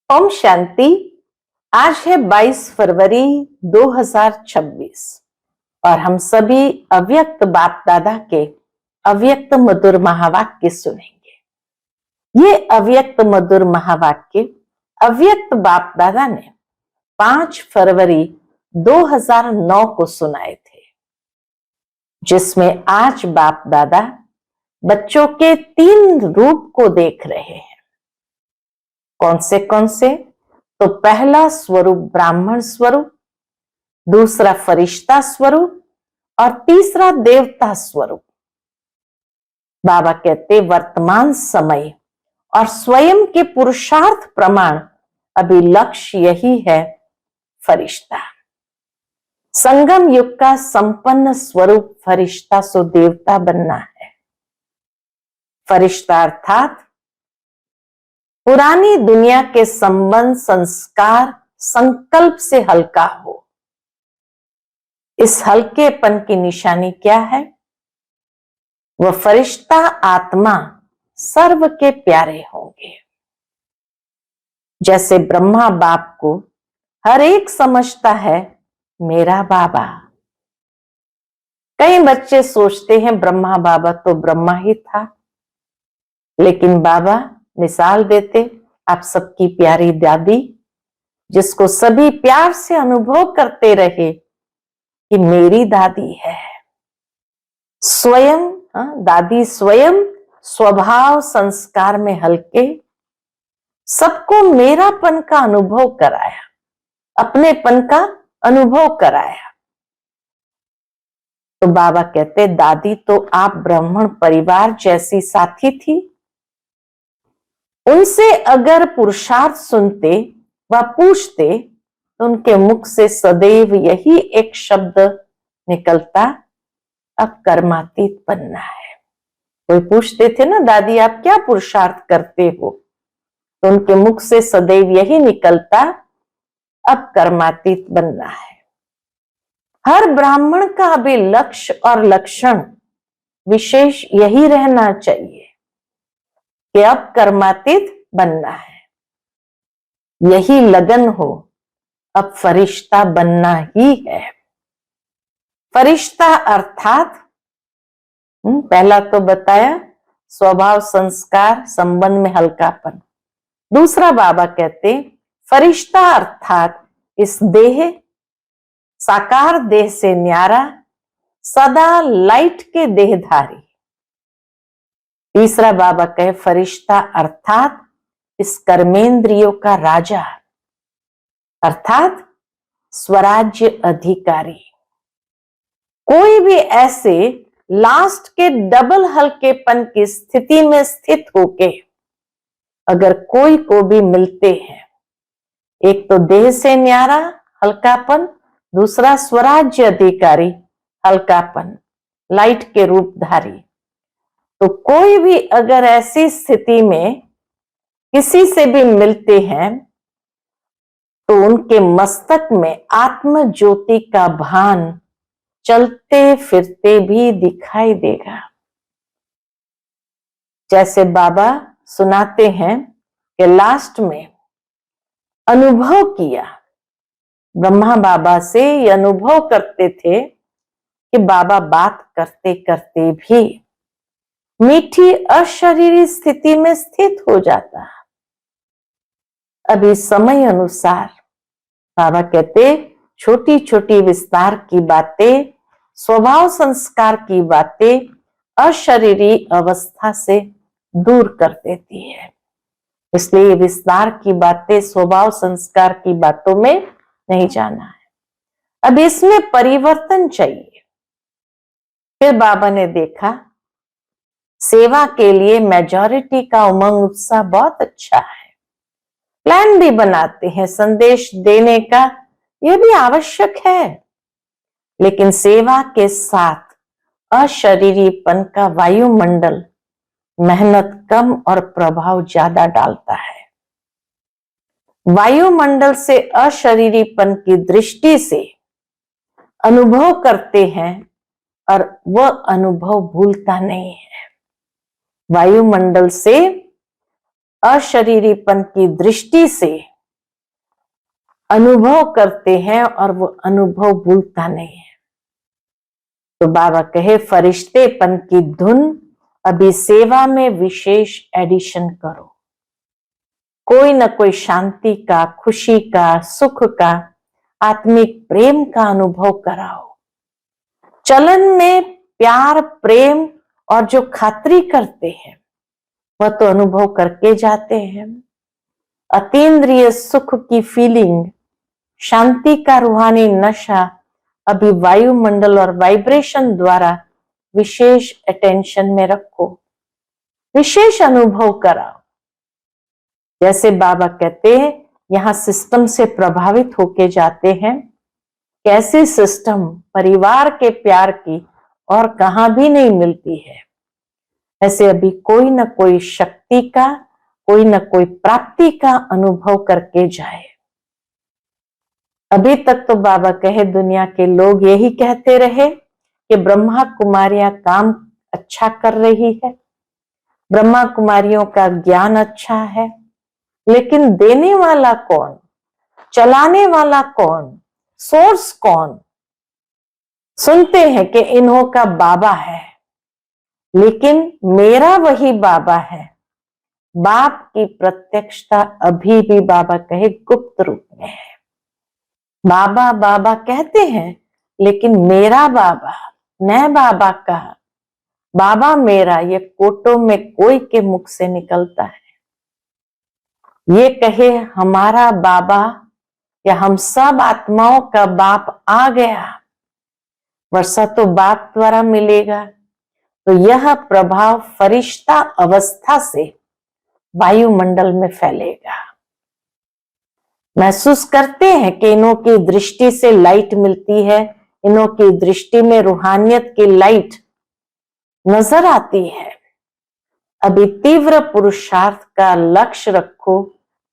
ओम शांति। आज है 22 फरवरी 2026 और हम सभी अव्यक्त बाप दादा के अव्यक्त मधुर महावाक्य सुनेंगे। ये अव्यक्त मधुर महावाक्य अव्यक्त बाप दादा ने 5 फरवरी 2009 को सुनाए थे, जिसमें आज बाप दादा बच्चों के 3 रूप को देख रहे हैं। कौन से? तो पहला स्वरूप ब्राह्मण स्वरूप, दूसरा फरिश्ता स्वरूप और तीसरा देवता स्वरूप। बाबा कहते वर्तमान समय और स्वयं के पुरुषार्थ प्रमाण अभी लक्ष्य यही है, फरिश्ता। संगम युग का संपन्न स्वरूप फरिश्ता सो देवता बनना है। फरिश्ता अर्थात पुरानी दुनिया के संबंध, संस्कार, संकल्प से हल्का हो। इस हल्केपन की निशानी क्या है? वह फरिश्ता आत्मा सर्व के प्यारे होंगे। जैसे ब्रह्मा बाप को हर एक समझता है मेरा बाबा। कई बच्चे सोचते हैं ब्रह्मा बाबा तो ब्रह्मा ही था, लेकिन बाबा मिसाल देते आप सबकी प्यारी दादी, जिसको सभी प्यार से अनुभव करते रहे कि मेरी दादी है। स्वयं दादी स्वयं स्वभाव संस्कार में हल्के, सबको मेरापन का अनुभव कराया, अपनेपन का अनुभव कराया। तो बाबा कहते दादी तो आप ब्राह्मण परिवार जैसी साथी थी, उनसे अगर पुरुषार्थ सुनते व पूछते तो उनके मुख से सदैव यही एक शब्द निकलता, अब कर्मातीत बनना है। कोई पूछते थे ना दादी आप क्या पुरुषार्थ करते हो, तो उनके मुख से सदैव यही निकलता, अब कर्मातीत बनना है। हर ब्राह्मण का अभी लक्ष्य और लक्षण विशेष यही रहना चाहिए कि अब कर्मातीत बनना है। यही लगन हो, अब फरिश्ता बनना ही है। फरिश्ता अर्थात पहला तो बताया स्वभाव संस्कार संबंध में हल्कापन। दूसरा बाबा कहते फरिश्ता अर्थात इस देह साकार देह से न्यारा, सदा लाइट के देहधारी। तीसरा बाबा कहे फरिश्ता अर्थात इस कर्मेंद्रियों का राजा, अर्थात स्वराज्य अधिकारी। कोई भी ऐसे लास्ट के डबल हल्केपन की स्थिति में स्थित होके अगर कोई को भी मिलते हैं, एक तो देह से न्यारा हल्कापन, दूसरा स्वराज्य अधिकारी हल्कापन, लाइट के रूपधारी, तो कोई भी अगर ऐसी स्थिति में किसी से भी मिलते हैं तो उनके मस्तक में आत्म ज्योति का भान चलते फिरते भी दिखाई देगा। जैसे बाबा सुनाते हैं कि लास्ट में अनुभव किया, ब्रह्मा बाबा से ये अनुभव करते थे कि बाबा बात करते करते भी मीठी अशरीरी स्थिति में स्थित हो जाता। अभी समय अनुसार बाबा कहते छोटी छोटी विस्तार की बातें, स्वभाव संस्कार की बातें अशरीरी अवस्था से दूर कर देती है। इसलिए विस्तार की बातें, स्वभाव संस्कार की बातों में नहीं जाना है। अब इसमें परिवर्तन चाहिए। फिर बाबा ने देखा सेवा के लिए मेजॉरिटी का उमंग उत्साह बहुत अच्छा है, प्लान भी बनाते हैं, संदेश देने का यह भी आवश्यक है, लेकिन सेवा के साथ अशरीरीपन का वायुमंडल मेहनत कम और प्रभाव ज्यादा डालता है। वायुमंडल से अशरीरीपन की दृष्टि से अनुभव करते हैं और वह अनुभव भूलता नहीं है। वायुमंडल से अशरीरीपन की दृष्टि से अनुभव करते हैं और वो अनुभव भूलता नहीं है। तो बाबा कहे फरिश्तेपन की धुन अभी सेवा में विशेष एडिशन करो, कोई न कोई शांति का, खुशी का, सुख का, आत्मिक प्रेम का अनुभव कराओ। चलन में प्यार, प्रेम और जो खातिरी करते हैं वह तो अनुभव करके जाते हैं। अतीन्द्रिय सुख की फीलिंग, शांति का रूहानी नशा अभी वायुमंडल और वाइब्रेशन द्वारा विशेष अटेंशन में रखो, विशेष अनुभव कराओ। जैसे बाबा कहते हैं यहां सिस्टम से प्रभावित होके जाते हैं, कैसी सिस्टम परिवार के प्यार की और कहां भी नहीं मिलती है, ऐसे अभी कोई न कोई शक्ति का, कोई न कोई प्राप्ति का अनुभव करके जाए। अभी तक तो बाबा कहे दुनिया के लोग यही कहते रहे कि ब्रह्मा कुमारियां काम अच्छा कर रही है, ब्रह्मा कुमारियों का ज्ञान अच्छा है, लेकिन देने वाला कौन, चलाने वाला कौन, सोर्स कौन? सुनते हैं कि इन्हों का बाबा है, लेकिन मेरा वही बाबा है। बाप की प्रत्यक्षता अभी भी बाबा कहे गुप्त रूप में है। बाबा बाबा कहते हैं, लेकिन मेरा बाबा, मैं बाबा का, बाबा मेरा, ये कोटों में कोई के मुख से निकलता है। ये कहे हमारा बाबा या हम सब आत्माओं का बाप आ गया, वर्षा तो बाप द्वारा मिलेगा, तो यह प्रभाव फरिश्ता अवस्था से वायुमंडल में फैलेगा। महसूस करते हैं कि इन्हों की दृष्टि से लाइट मिलती है, इन्हों की दृष्टि में रूहानियत की लाइट नजर आती है। अभी तीव्र पुरुषार्थ का लक्ष्य रखो,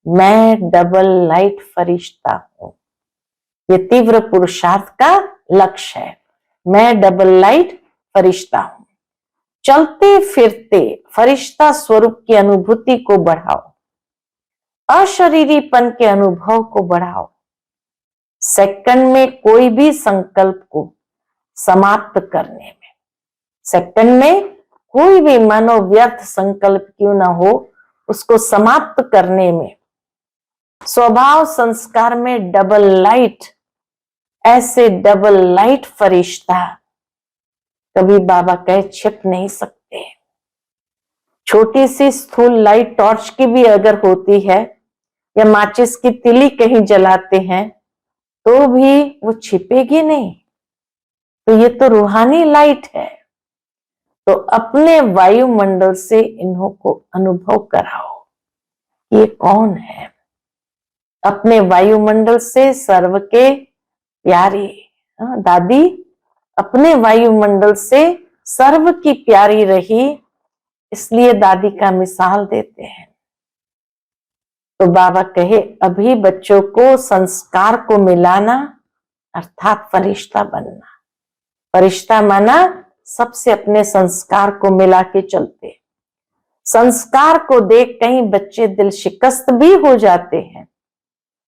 मैं डबल लाइट फरिश्ता हूं। ये तीव्र पुरुषार्थ का लक्ष्य है, मैं डबल लाइट फरिश्ता हूं। चलते फिरते फरिश्ता स्वरूप की अनुभूति को बढ़ाओ, अशरीरीपन के अनुभव को बढ़ाओ। सेकंड में कोई भी संकल्प को समाप्त करने में, सेकंड में कोई भी मनोव्यर्थ संकल्प क्यों ना हो, उसको समाप्त करने में स्वभाव संस्कार में डबल लाइट, ऐसे डबल लाइट फरिश्ता कभी बाबा कहे छिप नहीं सकते। छोटी सी स्थूल लाइट टॉर्च की भी अगर होती है या माचिस की तिली कहीं जलाते हैं तो भी वो छिपेगी नहीं। तो ये तो रूहानी लाइट है। तो अपने वायुमंडल से इन्हों को अनुभव कराओ, ये कौन है। अपने वायुमंडल से सर्व के प्यारी दादी अपने वायुमंडल से सर्व की प्यारी रही, इसलिए दादी का मिसाल देते हैं। तो बाबा कहे अभी बच्चों को संस्कार को मिलाना अर्थात फरिश्ता बनना। फरिश्ता माना सबसे अपने संस्कार को मिला के चलते। संस्कार को देख कहीं बच्चे दिल शिकस्त भी हो जाते हैं।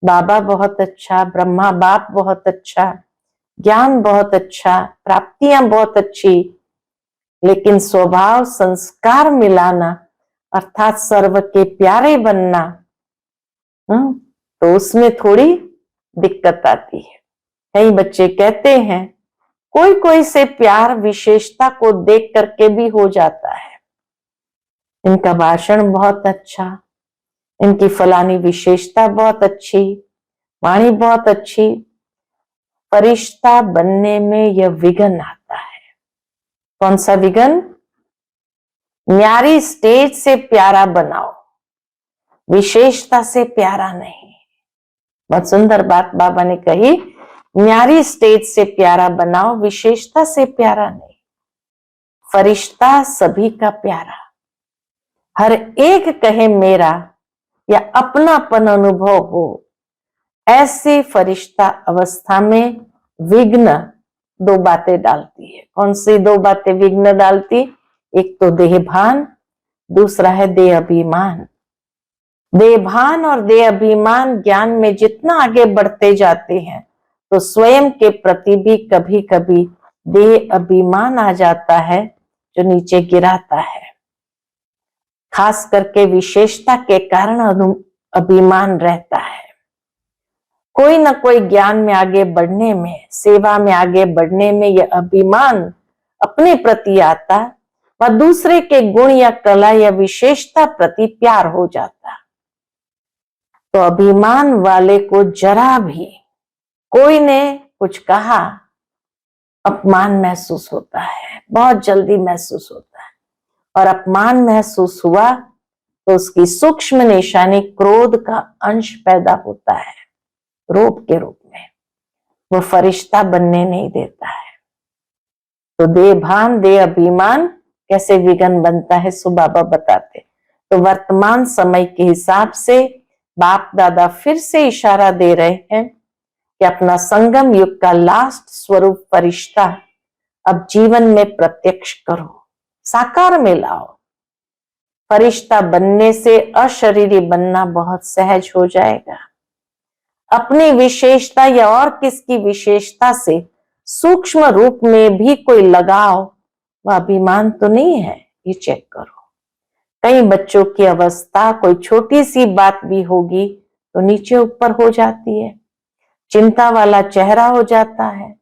बाबा बहुत अच्छा, ब्रह्मा बाप बहुत अच्छा, ज्ञान बहुत अच्छा, प्राप्तियां बहुत अच्छी, लेकिन स्वभाव संस्कार मिलाना अर्थात सर्व के प्यारे बनना, तो उसमें थोड़ी दिक्कत आती है। कई बच्चे कहते हैं कोई कोई से प्यार विशेषता को देख करके भी हो जाता है, इनका भाषण बहुत अच्छा, इनकी फलानी विशेषता बहुत अच्छी, वाणी बहुत अच्छी, फरिश्ता बनने में यह विघन आता है। कौन सा विघन? न्यारी स्टेज से प्यारा बनाओ, विशेषता से प्यारा नहीं। बहुत सुंदर बात बाबा ने कही, न्यारी स्टेज से प्यारा बनाओ, विशेषता से प्यारा नहीं। फरिश्ता सभी का प्यारा, हर एक कहे मेरा या अपनापन अनुभव हो, ऐसे फरिश्ता अवस्था में विघ्न दो बातें डालती है। कौन सी दो बातें विघ्न डालती? एक तो देह भान, दूसरा है देह अभिमान। देभान और देह अभिमान ज्ञान में जितना आगे बढ़ते जाते हैं तो स्वयं के प्रति भी कभी कभी देह अभिमान आ जाता है जो नीचे गिराता है। खास करके विशेषता के कारण अभिमान रहता है। कोई ना कोई ज्ञान में आगे बढ़ने में, सेवा में आगे बढ़ने में यह अभिमान अपने प्रति आता व दूसरे के गुण या कला या विशेषता प्रति प्यार हो जाता। तो अभिमान वाले को जरा भी कोई ने कुछ कहा अपमान महसूस होता है, बहुत जल्दी महसूस होता है। और अपमान महसूस हुआ तो उसकी सूक्ष्म निशानी क्रोध का अंश पैदा होता है, रोप के रूप में। वो फरिश्ता बनने नहीं देता है। तो देह भान देह अभिमान कैसे विघ्न बनता है सो बाबा बताते। तो वर्तमान समय के हिसाब से बाप दादा फिर से इशारा दे रहे हैं कि अपना संगम युग का लास्ट स्वरूप फरिश्ता अब जीवन में प्रत्यक्ष करो, साकार में लाओ। फरिश्ता बनने से अशरीरी बनना बहुत सहज हो जाएगा। अपनी विशेषता या और किसकी विशेषता से सूक्ष्म रूप में भी कोई लगाव व अभिमान तो नहीं है, ये चेक करो। कई बच्चों की अवस्था कोई छोटी सी बात भी होगी तो नीचे ऊपर हो जाती है, चिंता वाला चेहरा हो जाता है,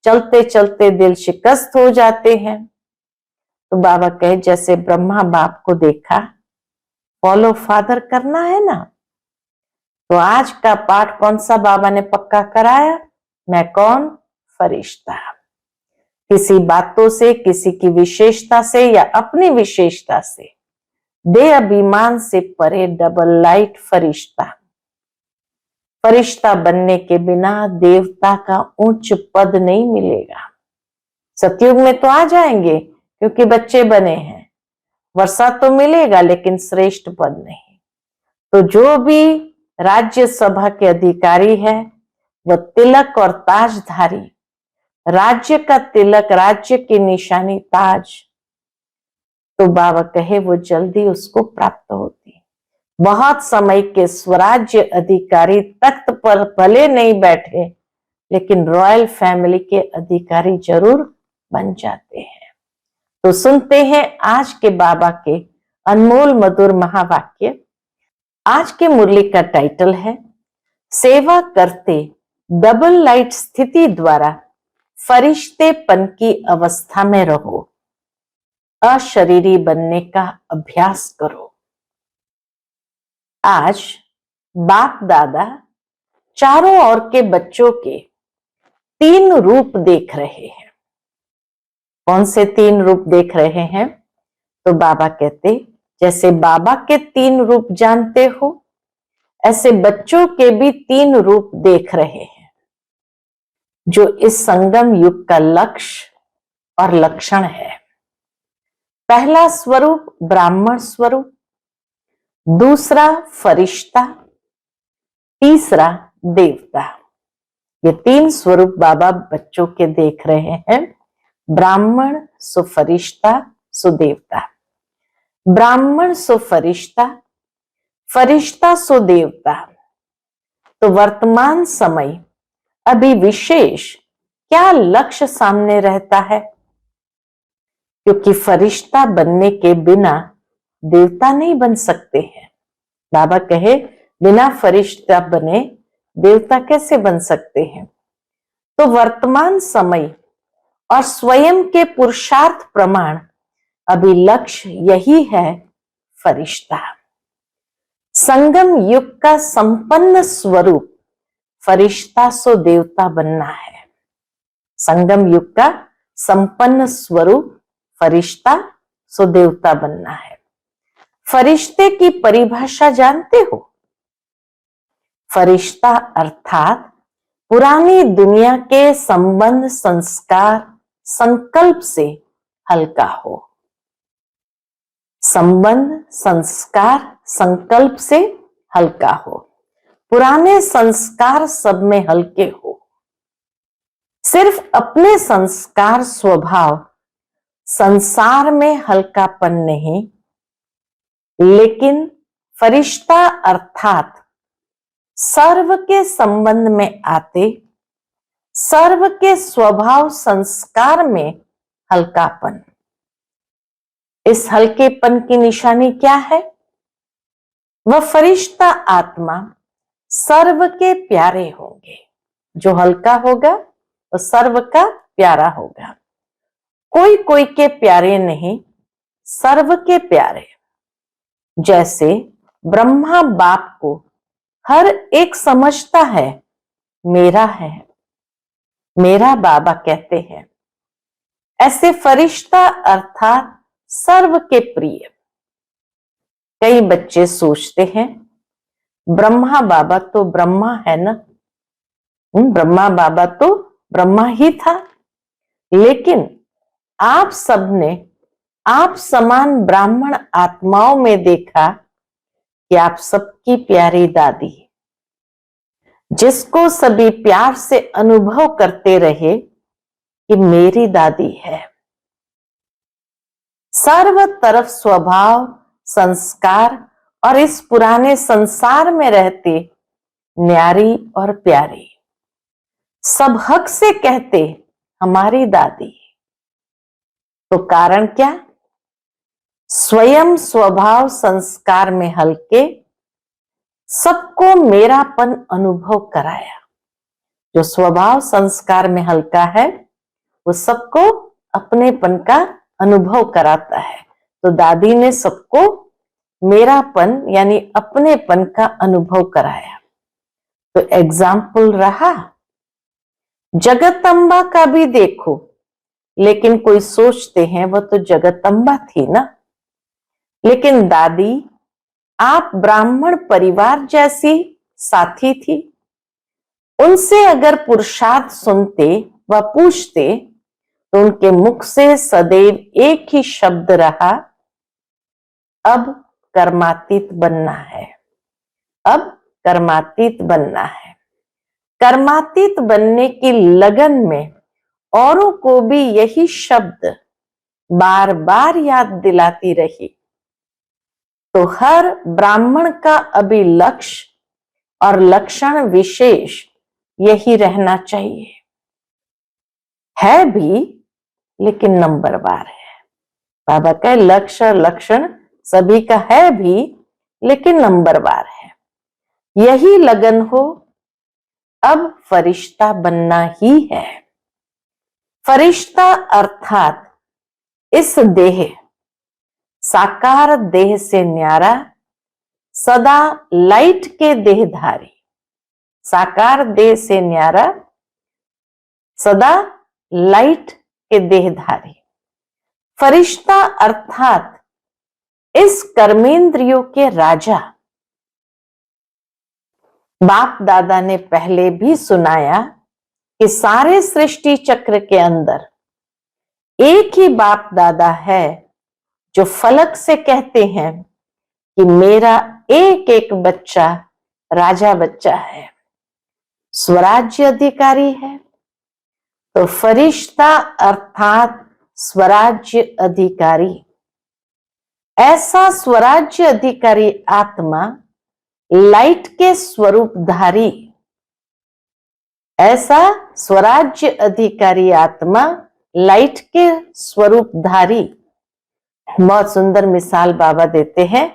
चलते चलते दिल शिकस्त हो जाते हैं। तो बाबा कहे जैसे ब्रह्मा बाप को देखा, फॉलो फादर करना है ना। तो आज का पाठ कौन सा बाबा ने पक्का कराया? मैं कौन? फरिश्ता। किसी बातों से, किसी की विशेषता से या अपनी विशेषता से, देह अभिमान से परे डबल लाइट फरिश्ता। फरिश्ता बनने के बिना देवता का उच्च पद नहीं मिलेगा। सतयुग में तो आ जाएंगे क्योंकि बच्चे बने हैं, वर्षा तो मिलेगा लेकिन श्रेष्ठ पद नहीं। तो जो भी राज्यसभा के अधिकारी है वह तिलक और ताजधारी, राज्य का तिलक, राज्य की निशानी ताज, तो बाबा कहे वो जल्दी उसको प्राप्त होती। बहुत समय के स्वराज्य अधिकारी तख्त पर भले नहीं बैठे लेकिन रॉयल फैमिली के अधिकारी जरूर बन जाते हैं। तो सुनते हैं आज के बाबा के अनमोल मधुर महावाक्य। आज के मुरली का टाइटल है सेवा करते डबल लाइट स्थिति द्वारा फरिश्तेपन की अवस्था में रहो, अशरीरी बनने का अभ्यास करो। आज बाप दादा चारों ओर के बच्चों के 3 रूप देख रहे हैं। कौन से 3 रूप देख रहे हैं? तो बाबा कहते जैसे बाबा के 3 रूप जानते हो, ऐसे बच्चों के भी 3 रूप देख रहे हैं जो इस संगम युग का लक्ष्य और लक्षण है। पहला स्वरूप ब्राह्मण स्वरूप, दूसरा फरिश्ता, तीसरा देवता। ये 3 स्वरूप बाबा बच्चों के देख रहे हैं, ब्राह्मण सो फरिश्ता सो देवता। ब्राह्मण सो फरिश्ता, फरिश्ता सो देवता। तो वर्तमान समय अभी विशेष क्या लक्ष्य सामने रहता है? क्योंकि फरिश्ता बनने के बिना देवता नहीं बन सकते हैं। बाबा कहे बिना फरिश्ता बने देवता कैसे बन सकते हैं? तो वर्तमान समय और स्वयं के पुरुषार्थ प्रमाण अभी लक्ष्य यही है, फरिश्ता। संगम युग का संपन्न स्वरूप फरिश्ता सो देवता बनना है। संगम युग का संपन्न स्वरूप फरिश्ता सो देवता बनना है। फरिश्ते की परिभाषा जानते हो? फरिश्ता अर्थात पुरानी दुनिया के संबंध, संस्कार, संकल्प से हल्का हो। संबंध, संस्कार, संकल्प से हल्का हो। पुराने संस्कार सब में हल्के हो। सिर्फ अपने संस्कार, स्वभाव, संसार में हल्कापन नहीं, लेकिन फरिश्ता अर्थात सर्व के संबंध में आते, सर्व के स्वभाव संस्कार में हल्कापन। इस हल्केपन की निशानी क्या है? वह फरिश्ता आत्मा सर्व के प्यारे होंगे। जो हल्का होगा वो सर्व का प्यारा होगा। कोई कोई के प्यारे नहीं, सर्व के प्यारे। जैसे ब्रह्मा बाप को हर एक समझता है मेरा है, मेरा बाबा कहते हैं। ऐसे फरिश्ता अर्थात सर्व के प्रिय। कई बच्चे सोचते हैं ब्रह्मा बाबा तो ब्रह्मा है ना, ब्रह्मा बाबा तो ब्रह्मा ही था। लेकिन आप सबने आप समान ब्राह्मण आत्माओं में देखा कि आप सबकी प्यारी दादी, जिसको सभी प्यार से अनुभव करते रहे कि मेरी दादी है। सर्व तरफ स्वभाव संस्कार और इस पुराने संसार में रहते न्यारी और प्यारी, सब हक से कहते हमारी दादी। तो कारण क्या? स्वयं स्वभाव संस्कार में हल्के, सबको मेरापन अनुभव कराया। जो स्वभाव संस्कार में हल्का है वो सबको अपनेपन का अनुभव कराता है। तो दादी ने सबको मेरापन यानी अपनेपन का अनुभव कराया। तो एग्जाम्पल रहा। जगदम्बा का भी देखो, लेकिन कोई सोचते हैं वह तो जगदम्बा थी ना। लेकिन दादी आप ब्राह्मण परिवार जैसी साथी थी। उनसे अगर पुरुषार्थ सुनते व पूछते तो उनके मुख से सदैव एक ही शब्द रहा, अब कर्मातीत बनना है, अब कर्मातीत बनना है। कर्मातीत बनने की लगन में औरों को भी यही शब्द बार बार याद दिलाती रही। तो हर ब्राह्मण का अभी लक्ष्य और लक्षण विशेष यही रहना चाहिए। है भी, लेकिन नंबरवार है। बाबा का लक्ष्य और लक्षण सभी का है भी, लेकिन नंबरवार है। यही लगन हो, अब फरिश्ता बनना ही है। फरिश्ता अर्थात इस देह साकार देह से न्यारा, सदा लाइट के देहधारी। साकार देह से न्यारा, सदा लाइट के देहधारी। फरिश्ता अर्थात इस कर्मेंद्रियों के राजा। बाप दादा ने पहले भी सुनाया कि सारे सृष्टि चक्र के अंदर एक ही बाप दादा है जो फलक से कहते हैं कि मेरा एक एक बच्चा राजा बच्चा है, स्वराज्य अधिकारी है। तो फरिश्ता अर्थात स्वराज्य अधिकारी। ऐसा स्वराज्य अधिकारी आत्मा लाइट के स्वरूपधारी, ऐसा स्वराज्य अधिकारी आत्मा लाइट के स्वरूपधारी। बहुत सुंदर मिसाल बाबा देते हैं।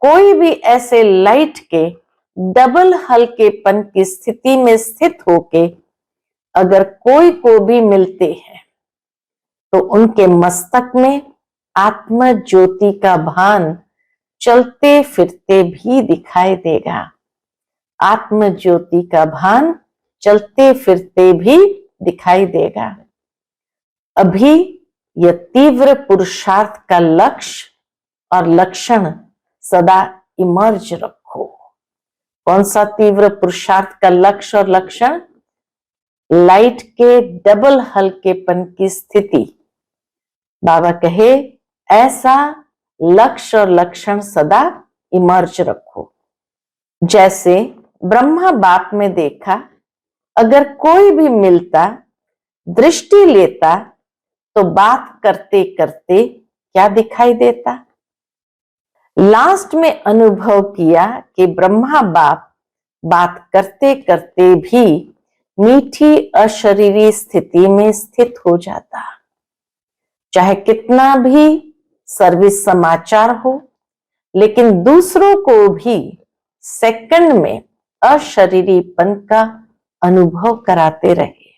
कोई भी ऐसे लाइट के डबल हल्केपन की स्थिति में स्थित होके अगर कोई को भी मिलते हैं तो उनके मस्तक में आत्म ज्योति का भान चलते फिरते भी दिखाई देगा। आत्म ज्योति का भान चलते फिरते भी दिखाई देगा। अभी यह तीव्र पुरुषार्थ का लक्ष्य और लक्षण सदा इमर्ज रखो। कौन सा तीव्र पुरुषार्थ का लक्ष्य और लक्षण? लाइट के डबल हल्केपन की स्थिति। बाबा कहे ऐसा लक्ष्य और लक्षण सदा इमर्ज रखो। जैसे ब्रह्मा बाप में देखा, अगर कोई भी मिलता, दृष्टि लेता तो बात करते करते क्या दिखाई देता? लास्ट में अनुभव किया कि ब्रह्मा बाप बात करते करते भी मीठी अशरीरी स्थिति में स्थित हो जाता। चाहे कितना भी सर्विस समाचार हो, लेकिन दूसरों को भी सेकंड में अशरीरीपन का अनुभव कराते रहे।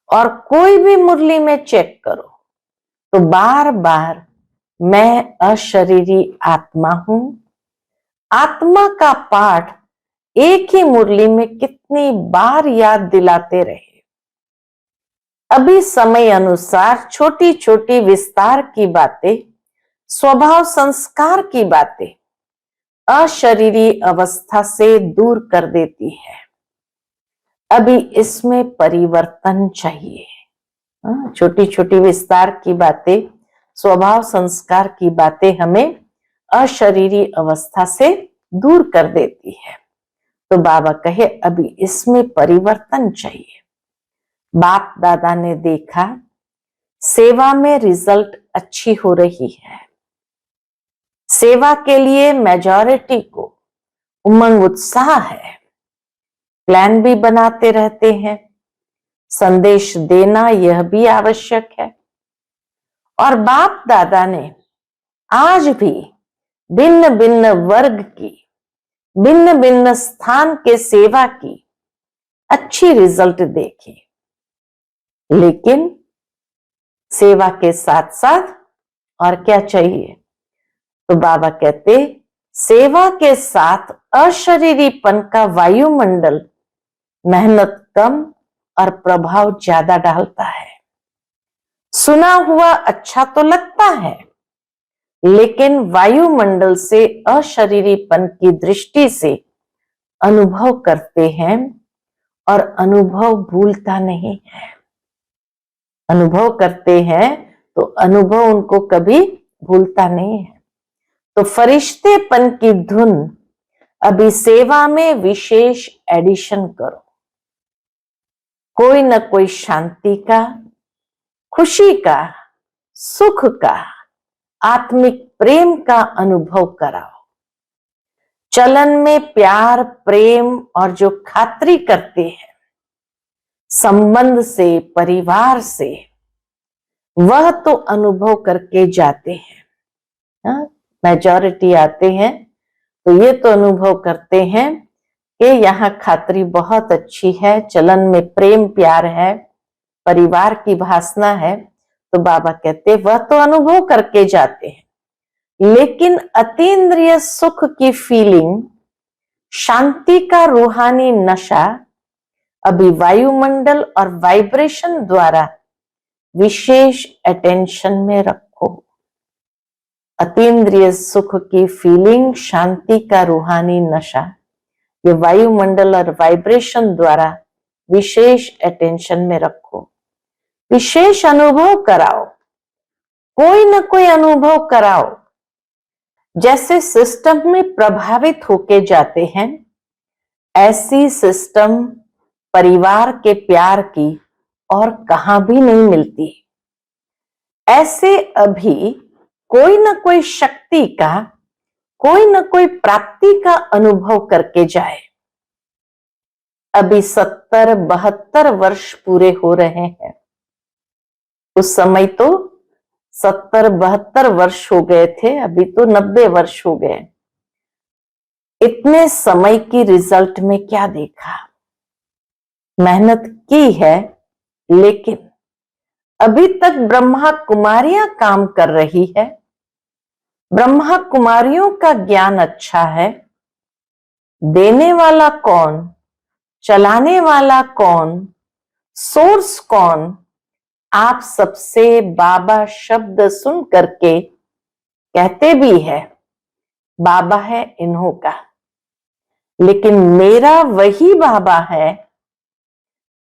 और कोई भी मुरली में चेक करो तो बार बार मैं अशरीरी आत्मा हूं। आत्मा का पाठ एक ही मुरली में कितनी बार याद दिलाते रहे। अभी समय अनुसार छोटी छोटी विस्तार की बातें, स्वभाव संस्कार की बातें अशरीरी अवस्था से दूर कर देती है। अभी इसमें परिवर्तन चाहिए। छोटी छोटी विस्तार की बातें, स्वभाव संस्कार की बातें हमें अशरीरी अवस्था से दूर कर देती है। तो बाबा कहे अभी इसमें परिवर्तन चाहिए। बाप दादा ने देखा सेवा में रिजल्ट अच्छी हो रही है। सेवा के लिए मेजॉरिटी को उमंग उत्साह है। प्लान भी बनाते रहते हैं। संदेश देना यह भी आवश्यक है। और बाप दादा ने आज भी भिन्न भिन्न वर्ग की, भिन्न भिन्न स्थान के सेवा की अच्छी रिजल्ट देखी। लेकिन सेवा के साथ साथ और क्या चाहिए? तो बाबा कहते सेवा के साथ अशरीरीपन का वायुमंडल मेहनत कम और प्रभाव ज्यादा डालता है। सुना हुआ अच्छा तो लगता है, लेकिन वायुमंडल से अशरीरीपन की दृष्टि से अनुभव करते हैं और अनुभव भूलता नहीं है। अनुभव करते हैं तो अनुभव उनको कभी भूलता नहीं है। तो फरिश्तेपन की धुन अभी सेवा में विशेष एडिशन करो। कोई न कोई शांति का, खुशी का, सुख का, आत्मिक प्रेम का अनुभव कराओ। चलन में प्यार, प्रेम और जो खातिरी करते हैं संबंध से, परिवार से, वह तो अनुभव करके जाते हैं। मेजॉरिटी आते हैं तो ये तो अनुभव करते हैं कि यहाँ खातिरी बहुत अच्छी है, चलन में प्रेम प्यार है, परिवार की भासना है। तो बाबा कहते वह तो अनुभव करके जाते हैं, लेकिन अतीन्द्रिय सुख की फीलिंग, शांति का रूहानी नशा अभी वायुमंडल और वाइब्रेशन द्वारा विशेष अटेंशन में रखो। अतीन्द्रिय सुख की फीलिंग, शांति का रूहानी नशा, ये वायुमंडल और वाइब्रेशन द्वारा विशेष अटेंशन में रखो। विशेष अनुभव कराओ, कोई न कोई अनुभव कराओ। जैसे सिस्टम में प्रभावित होके जाते हैं, ऐसी सिस्टम परिवार के प्यार की और कहां भी नहीं मिलती। ऐसे अभी कोई न कोई शक्ति का, कोई न कोई प्राप्ति का अनुभव करके जाए। अभी 70-72 वर्ष पूरे हो रहे हैं। उस समय तो 70-72 वर्ष हो गए थे, अभी तो 90 वर्ष हो गए। इतने समय की रिजल्ट में क्या देखा? मेहनत की है, लेकिन अभी तक ब्रह्मा कुमारियां काम कर रही है। ब्रह्मा कुमारियों का ज्ञान अच्छा है। देने वाला कौन, चलाने वाला कौन, सोर्स कौन, आप सबसे बाबा शब्द सुन करके कहते भी है बाबा है इन्हों का, लेकिन मेरा वही बाबा है।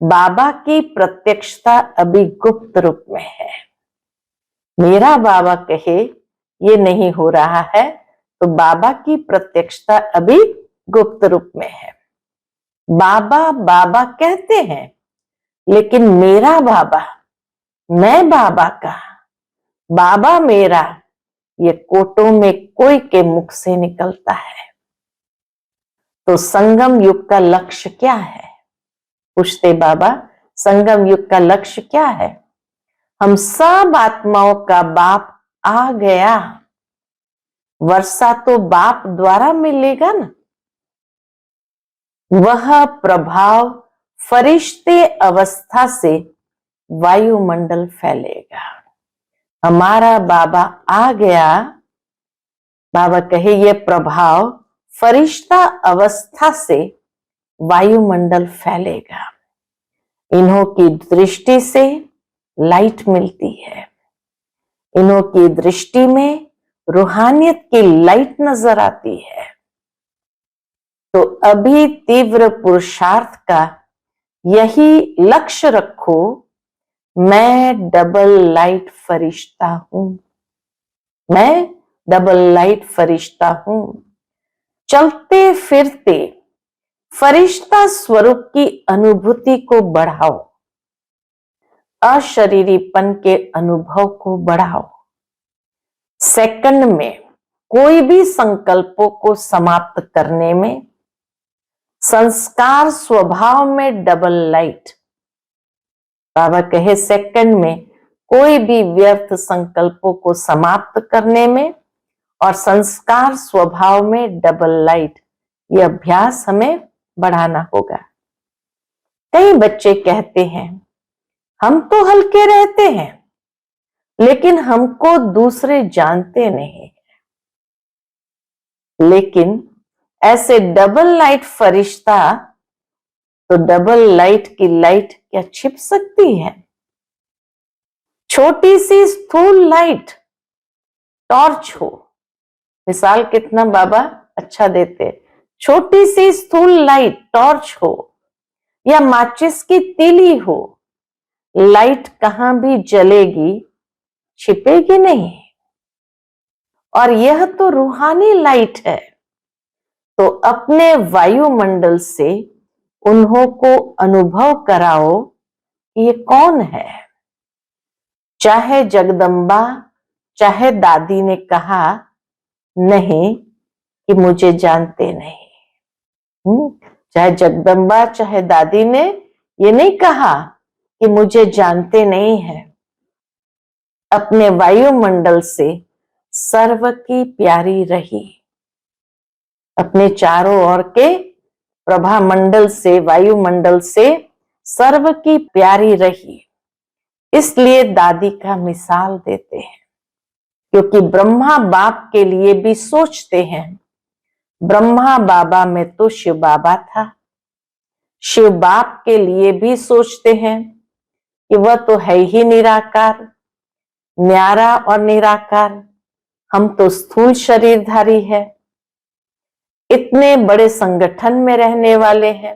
बाबा की प्रत्यक्षता अभी गुप्त रूप में है। मेरा बाबा कहे ये नहीं हो रहा है, तो बाबा की प्रत्यक्षता अभी गुप्त रूप में है। बाबा बाबा कहते हैं, लेकिन मेरा बाबा, मैं बाबा का, बाबा मेरा, ये कोटों में कोई के मुख से निकलता है। तो संगम युग का लक्ष्य क्या है? पूछते बाबा, संगम युग का लक्ष्य क्या है? हम सब आत्माओं का बाप आ गया। वर्षा तो बाप द्वारा मिलेगा ना। वह प्रभाव फरिश्ते अवस्था से वायुमंडल फैलेगा। हमारा बाबा आ गया। बाबा कहे ये प्रभाव फरिश्ता अवस्था से वायुमंडल फैलेगा। इन्हों की दृष्टि से लाइट मिलती है। इन्हों की दृष्टि में रूहानियत की लाइट नजर आती है। तो अभी तीव्र पुरुषार्थ का यही लक्ष्य रखो, मैं डबल लाइट फरिश्ता हूं। मैं डबल लाइट फरिश्ता हूं। चलते फिरते फरिश्ता स्वरूप की अनुभूति को बढ़ाओ। अशरीरीपन के अनुभव को बढ़ाओ। सेकंड में कोई भी संकल्पों को समाप्त करने में संस्कार स्वभाव में डबल लाइट। बाबा कहे सेकंड में कोई भी व्यर्थ संकल्पों को समाप्त करने में और संस्कार स्वभाव में डबल लाइट, यह अभ्यास हमें बढ़ाना होगा। कई बच्चे कहते हैं हम तो हल्के रहते हैं, लेकिन हमको दूसरे जानते नहीं। लेकिन ऐसे डबल लाइट फरिश्ता, तो डबल लाइट की लाइट क्या छिप सकती है? छोटी सी स्थूल लाइट टॉर्च हो, मिसाल कितना बाबा अच्छा देते। छोटी सी स्थूल लाइट टॉर्च हो या माचिस की तीली हो, लाइट कहां भी जलेगी, छिपेगी नहीं। और यह तो रूहानी लाइट है। तो अपने वायुमंडल से उन्हों को अनुभव कराओ कि ये कौन है। चाहे जगदम्बा, चाहे दादी ने कहा नहीं कि मुझे जानते नहीं। चाहे जगदम्बा चाहे दादी ने ये नहीं कहा कि मुझे जानते नहीं है। अपने वायुमंडल से सर्व की प्यारी रही। अपने चारों ओर के प्रभा मंडल से, वायुमंडल से सर्व की प्यारी रही। इसलिए दादी का मिसाल देते हैं, क्योंकि ब्रह्मा बाप के लिए भी सोचते हैं। ब्रह्मा बाबा में तो शिव बाबा था। शिव बाप के लिए भी सोचते हैं कि वह तो है ही निराकार, न्यारा और निराकार। हम तो स्थूल शरीरधारी है, इतने बड़े संगठन में रहने वाले हैं,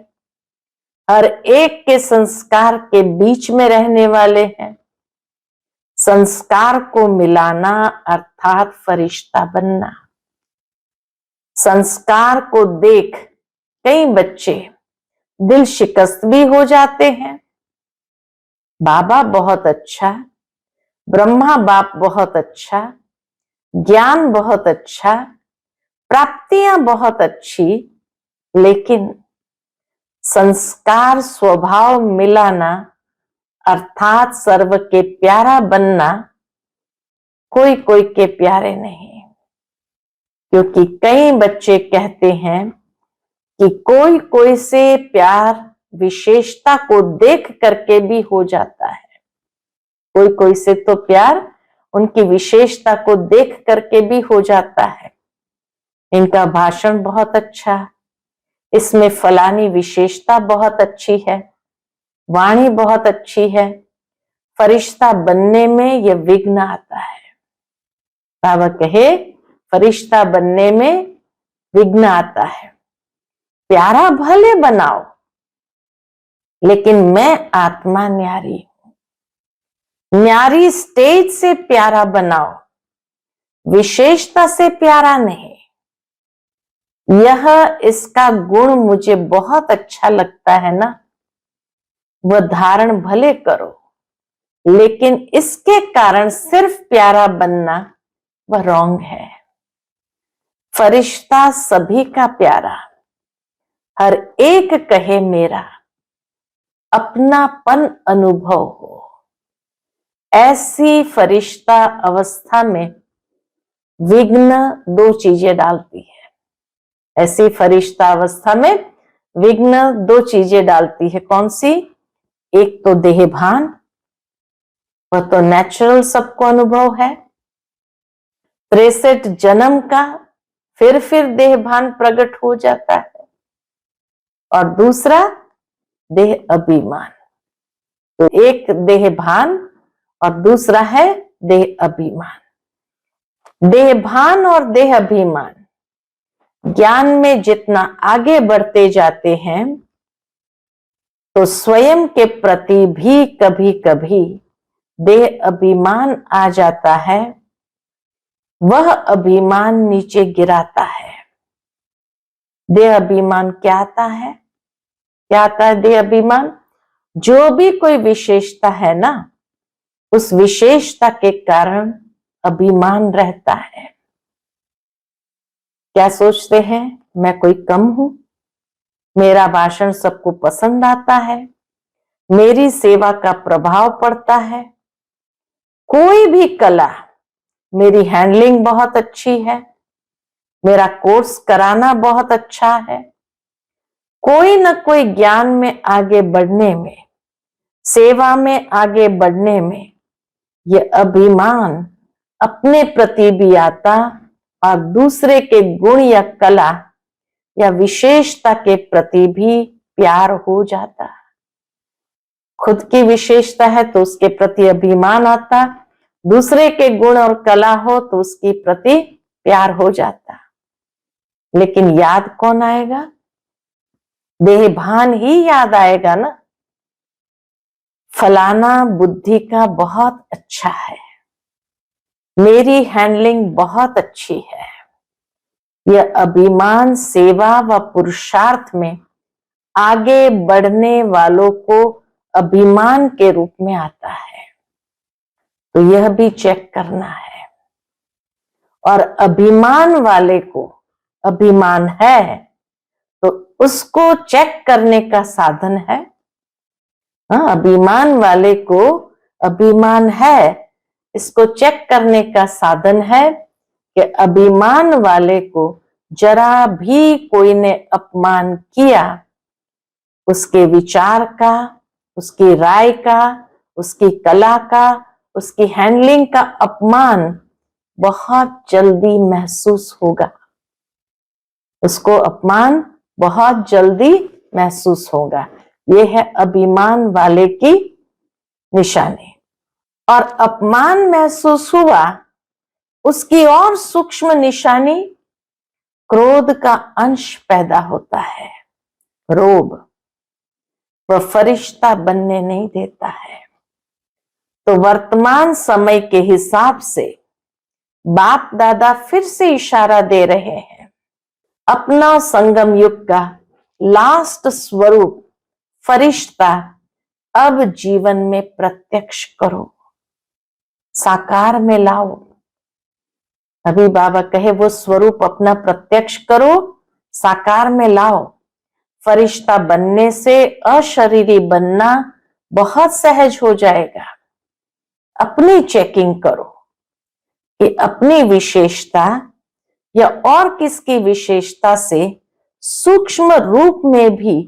हर एक के संस्कार के बीच में रहने वाले हैं। संस्कार को मिलाना अर्थात फरिश्ता बनना। संस्कार को देख कई बच्चे दिल शिकस्त भी हो जाते हैं। बाबा बहुत अच्छा, ब्रह्मा बाप बहुत अच्छा, ज्ञान बहुत अच्छा, प्राप्तियां बहुत अच्छी, लेकिन संस्कार स्वभाव मिलाना अर्थात सर्व के प्यारा बनना कोई कोई के प्यारे नहीं। क्योंकि कई बच्चे कहते हैं कि कोई कोई से प्यार विशेषता को देख करके भी हो जाता है। कोई कोई से तो प्यार उनकी विशेषता को देख करके भी हो जाता है। इनका भाषण बहुत अच्छा, इसमें फलानी विशेषता बहुत अच्छी है, वाणी बहुत अच्छी है, फरिश्ता बनने में यह विघ्न आता है। बाबा कहे फरिश्ता बनने में विघ्न आता है। प्यारा भले बनाओ, लेकिन मैं आत्मा न्यारी हूं। न्यारी स्टेज से प्यारा बनाओ, विशेषता से प्यारा नहीं। यह इसका गुण मुझे बहुत अच्छा लगता है ना, वह धारण भले करो, लेकिन इसके कारण सिर्फ प्यारा बनना वह रॉन्ग है। फरिश्ता सभी का प्यारा, हर एक कहे मेरा, अपनापन अनुभव हो। ऐसी फरिश्ता अवस्था में विघ्न दो चीजें डालती है। ऐसी फरिश्ता अवस्था में विघ्न दो चीजें डालती है। कौन सी? एक तो देहभान, वह तो नेचुरल सबको अनुभव है। 63 जन्म का फिर देहभान प्रकट हो जाता है। और दूसरा देह अभिमान। तो एक देहभान और दूसरा है देह अभिमान। देहभान और देह अभिमान ज्ञान में जितना आगे बढ़ते जाते हैं तो स्वयं के प्रति भी कभी कभी देह अभिमान आ जाता है। वह अभिमान नीचे गिराता है। देह अभिमान क्या आता है? क्या आता है देह अभिमान? जो भी कोई विशेषता है ना, उस विशेषता के कारण अभिमान रहता है। क्या सोचते हैं? मैं कोई कम हूं, मेरा भाषण सबको पसंद आता है, मेरी सेवा का प्रभाव पड़ता है, कोई भी कला, मेरी हैंडलिंग बहुत अच्छी है, मेरा कोर्स कराना बहुत अच्छा है, कोई न कोई ज्ञान में आगे बढ़ने में, सेवा में आगे बढ़ने में ये अभिमान अपने प्रति भी आता और दूसरे के गुण या कला या विशेषता के प्रति भी प्यार हो जाता। खुद की विशेषता है तो उसके प्रति अभिमान आता, दूसरे के गुण और कला हो तो उसके प्रति प्यार हो जाता। लेकिन याद कौन आएगा? देहभान ही याद आएगा ना। फलाना बुद्धि का बहुत अच्छा है, मेरी हैंडलिंग बहुत अच्छी है। यह अभिमान सेवा व पुरुषार्थ में आगे बढ़ने वालों को अभिमान के रूप में आता है। तो यह भी चेक करना है। और अभिमान वाले को अभिमान है तो उसको चेक करने का साधन है। अभिमान वाले को अभिमान है, इसको चेक करने का साधन है कि अभिमान वाले को जरा भी कोई ने अपमान किया, उसके विचार का, उसकी राय का, उसकी कला का, उसकी हैंडलिंग का अपमान बहुत जल्दी महसूस होगा। उसको अपमान बहुत जल्दी महसूस होगा। यह है अभिमान वाले की निशानी। और अपमान महसूस हुआ, उसकी और सूक्ष्म निशानी क्रोध का अंश पैदा होता है। रोब, वह फरिश्ता बनने नहीं देता है। तो वर्तमान समय के हिसाब से बाप दादा फिर से इशारा दे रहे हैं, अपना संगम युग का लास्ट स्वरूप फरिश्ता अब जीवन में प्रत्यक्ष करो, साकार में लाओ। अभी बाबा कहे वो स्वरूप अपना प्रत्यक्ष करो, साकार में लाओ। फरिश्ता बनने से अशरीरी बनना बहुत सहज हो जाएगा। अपनी चेकिंग करो कि अपनी विशेषता या और किसकी विशेषता से सूक्ष्म रूप में भी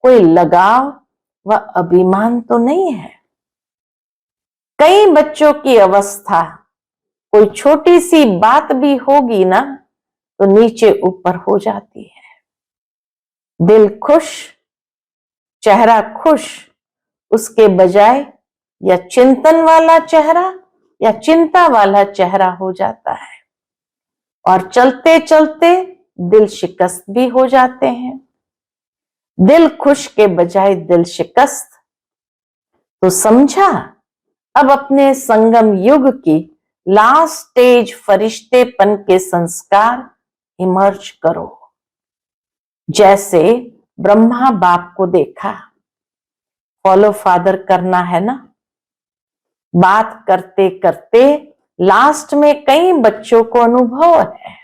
कोई लगाव व अभिमान तो नहीं है। कई बच्चों की अवस्था, कोई छोटी सी बात भी होगी ना तो नीचे ऊपर हो जाती है। दिल खुश, चेहरा खुश, उसके बजाय या चिंतन वाला चेहरा या चिंता वाला चेहरा हो जाता है। और चलते चलते दिल शिकस्त भी हो जाते हैं। दिल खुश के बजाय दिल शिकस्त। तो समझा, अब अपने संगम युग की लास्ट स्टेज फरिश्तेपन के संस्कार इमर्ज करो। जैसे ब्रह्मा बाप को देखा, फॉलो फादर करना है ना। बात करते करते लास्ट में कई बच्चों को अनुभव है,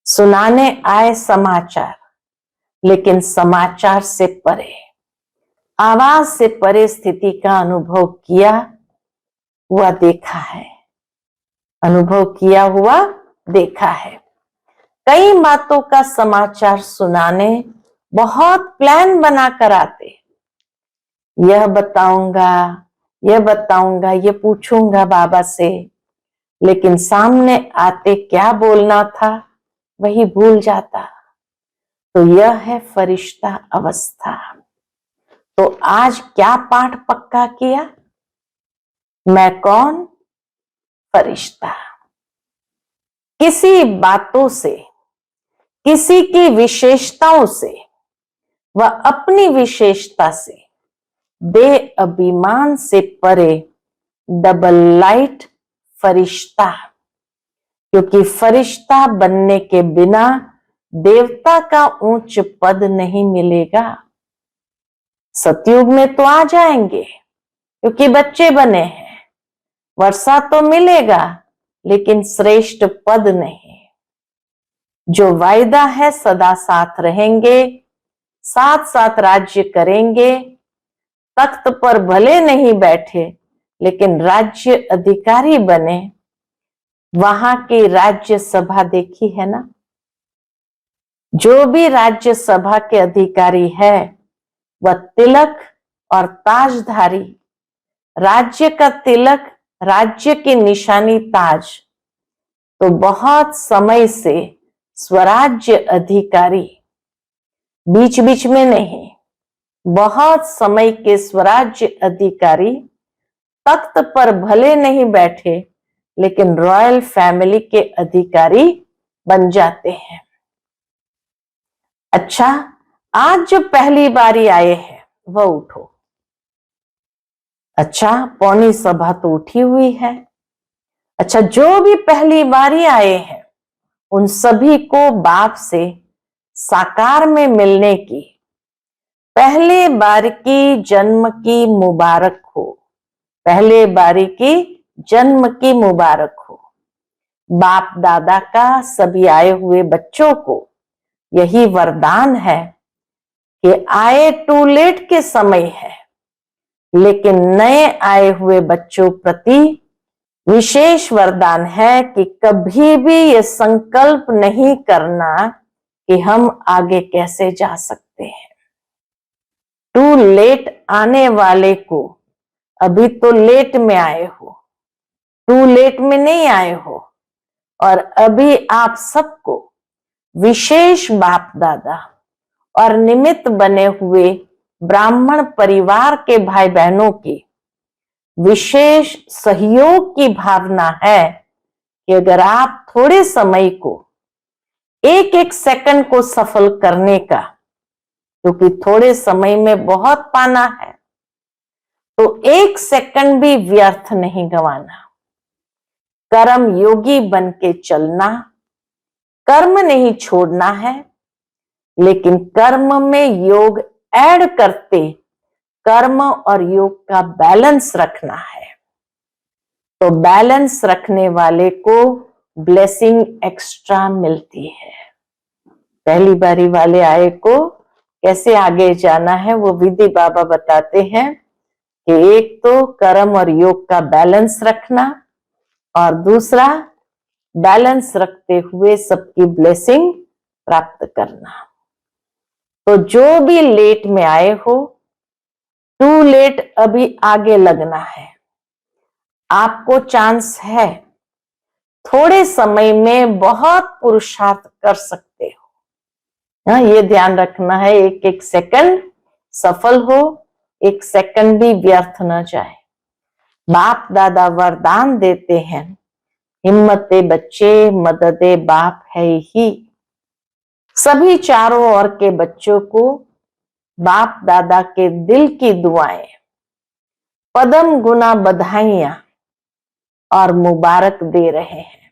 सुनाने आए समाचार, लेकिन समाचार से परे, आवाज से परे स्थिति का अनुभव किया हुआ देखा है, अनुभव किया हुआ देखा है। कई बातों का समाचार सुनाने बहुत प्लान बनाकर आते, यह बताऊंगा, यह बताऊंगा, ये पूछूंगा बाबा से, लेकिन सामने आते क्या बोलना था वही भूल जाता। तो यह है फरिश्ता अवस्था। तो आज क्या पाठ पक्का किया? मैं कौन? फरिश्ता। किसी बातों से, किसी की विशेषताओं से व अपनी विशेषता से, बेअभिमान से परे डबल लाइट फरिश्ता। क्योंकि फरिश्ता बनने के बिना देवता का उच्च पद नहीं मिलेगा। सतयुग में तो आ जाएंगे क्योंकि बच्चे बने हैं, वर्षा तो मिलेगा लेकिन श्रेष्ठ पद नहीं। जो वायदा है सदा साथ रहेंगे, साथ साथ राज्य करेंगे, तख्त पर भले नहीं बैठे लेकिन राज्य अधिकारी बने। वहां की राज्य सभा देखी है ना? जो भी राज्य सभा के अधिकारी है वह तिलक और ताजधारी, राज्य का तिलक, राज्य की निशानी ताज। तो बहुत समय से स्वराज्य अधिकारी, बीच बीच में नहीं, बहुत समय के स्वराज्य अधिकारी तख्त पर भले नहीं बैठे लेकिन रॉयल फैमिली के अधिकारी बन जाते हैं। अच्छा, आज जो पहली बारी आए हैं वह उठो। अच्छा, पौनी सभा तो उठी हुई है। अच्छा, जो भी पहली बारी आए हैं उन सभी को बाप से साकार में मिलने की पहले बार की जन्म की मुबारक हो, पहले बारी की जन्म की मुबारक हो। बाप दादा का सभी आए हुए बच्चों को यही वरदान है कि आए टू लेट के समय है, लेकिन नए आए हुए बच्चों प्रति विशेष वरदान है कि कभी भी ये संकल्प नहीं करना कि हम आगे कैसे जा सकते हैं। टू लेट आने वाले को अभी तो लेट में आए हो, टू लेट में नहीं आए हो, और अभी आप सबको विशेष बाप दादा और निमित्त बने हुए ब्राह्मण परिवार के भाई बहनों की विशेष सहयोग की भावना है कि अगर आप थोड़े समय को, एक एक सेकंड को सफल करने का, क्योंकि थोड़े समय में बहुत पाना है, तो एक सेकंड भी व्यर्थ नहीं गंवाना। कर्म योगी बन के चलना, कर्म नहीं छोड़ना है, लेकिन कर्म में योग ऐड करते कर्म और योग का बैलेंस रखना है। तो बैलेंस रखने वाले को ब्लेसिंग एक्स्ट्रा मिलती है। पहली बारी वाले आए को कैसे आगे जाना है वो विधि बाबा बताते हैं कि एक तो कर्म और योग का बैलेंस रखना, और दूसरा बैलेंस रखते हुए सबकी ब्लेसिंग प्राप्त करना। तो जो भी लेट में आए हो, टू लेट अभी आगे लगना है। आपको चांस है, थोड़े समय में बहुत पुरुषार्थ कर सकते हो। ये ध्यान रखना है, एक एक सेकंड सफल हो, एक सेकंड भी व्यर्थ न जाए। बाप दादा वरदान देते हैं, हिम्मते बच्चे मददे बाप है ही। सभी चारों ओर के बच्चों को बाप दादा के दिल की दुआएं, पदम गुना बधाइयां और मुबारक दे रहे हैं।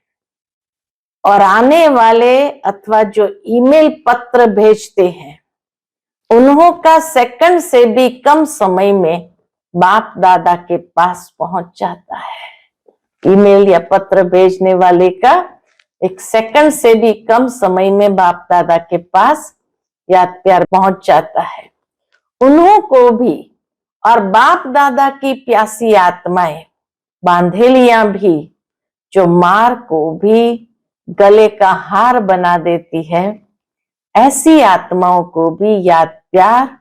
और आने वाले अथवा जो ईमेल पत्र भेजते हैं उन्हों का सेकंड से भी कम समय में बाप दादा के पास पहुंच जाता है। ईमेल या पत्र भेजने वाले का 1 सेकंड से भी कम समय में बाप दादा के पास याद प्यार पहुंच जाता है। उन्हों को भी और बाप दादा की प्यासी आत्माएं, बांधेलियां भी, जो मार को भी गले का हार बना देती है, ऐसी आत्माओं को भी याद प्यार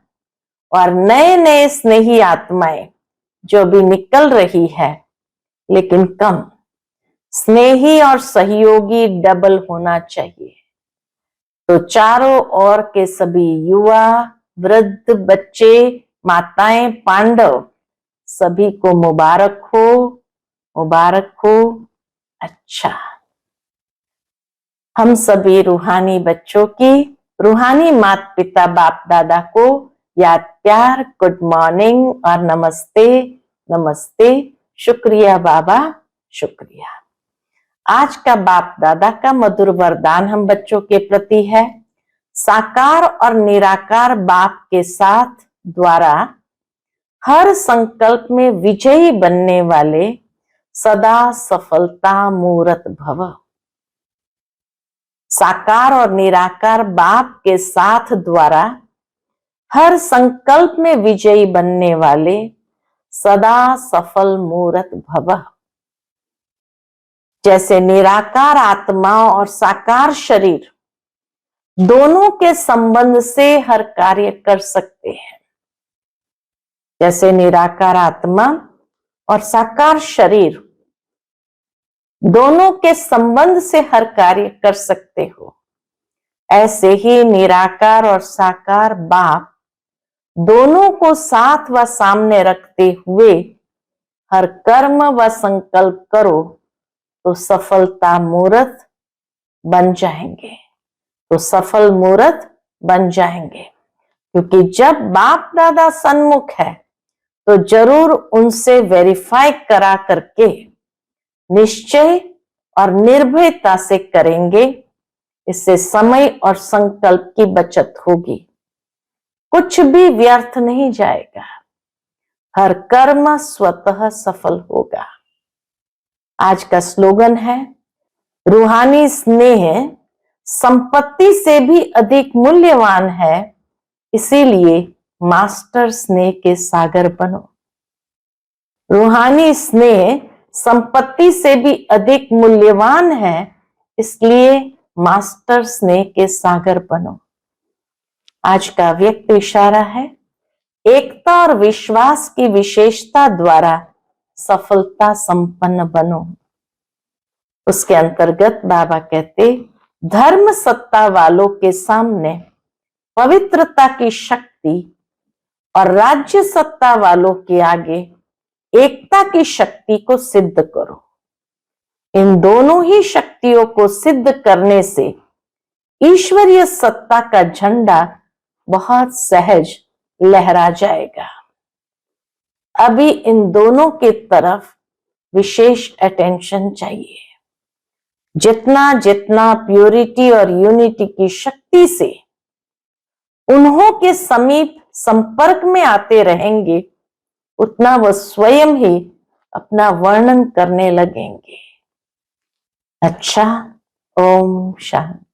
और नए नए स्नेही आत्माएं जो भी निकल रही है, लेकिन कम स्नेही और सहयोगी डबल होना चाहिए। तो चारों ओर के सभी युवा, वृद्ध, बच्चे, माताएं, पांडव, सभी को मुबारक हो, मुबारक हो। अच्छा, हम सभी रूहानी बच्चों की रूहानी माता पिता बाप दादा को याद प्यार, गुड मॉर्निंग और नमस्ते, नमस्ते। शुक्रिया बाबा, शुक्रिया। आज का बाप दादा का मधुर वरदान हम बच्चों के प्रति है, साकार और निराकार बाप के साथ द्वारा हर संकल्प में विजयी बनने वाले सदा सफलता मूर्त भव। साकार और निराकार बाप के साथ द्वारा हर संकल्प में विजयी बनने वाले सदा सफल मूर्त भव। जैसे निराकार आत्मा और साकार शरीर दोनों के संबंध से हर कार्य कर सकते हैं, जैसे निराकार आत्मा और साकार शरीर दोनों के संबंध से हर कार्य कर सकते हो, ऐसे ही निराकार और साकार बाप दोनों को साथ व सामने रखते हुए हर कर्म व संकल्प करो तो सफलता मूर्त बन जाएंगे, तो सफल मूर्त बन जाएंगे। क्योंकि जब बाप दादा सन्मुख है तो जरूर उनसे वेरीफाई करा करके निश्चय और निर्भयता से करेंगे। इससे समय और संकल्प की बचत होगी, कुछ भी व्यर्थ नहीं जाएगा, हर कर्म स्वतः सफल होगा। आज का स्लोगन है, रूहानी स्नेह संपत्ति से भी अधिक मूल्यवान है, इसीलिए मास्टर स्नेह के सागर बनो। रूहानी स्नेह संपत्ति से भी अधिक मूल्यवान है, इसलिए मास्टर स्नेह के सागर बनो। आज का व्यक्त इशारा है, एकता और विश्वास की विशेषता द्वारा सफलता संपन्न बनो। उसके अंतर्गत बाबा कहते, धर्म सत्ता वालों के सामने पवित्रता की शक्ति और राज्य सत्ता वालों के आगे एकता की शक्ति को सिद्ध करो। इन दोनों ही शक्तियों को सिद्ध करने से ईश्वरीय सत्ता का झंडा बहुत सहज लहरा जाएगा। अभी इन दोनों की तरफ विशेष अटेंशन चाहिए। जितना जितना प्योरिटी और यूनिटी की शक्ति से उन्हों के समीप संपर्क में आते रहेंगे, उतना वह स्वयं ही अपना वर्णन करने लगेंगे। अच्छा, ओम शांति।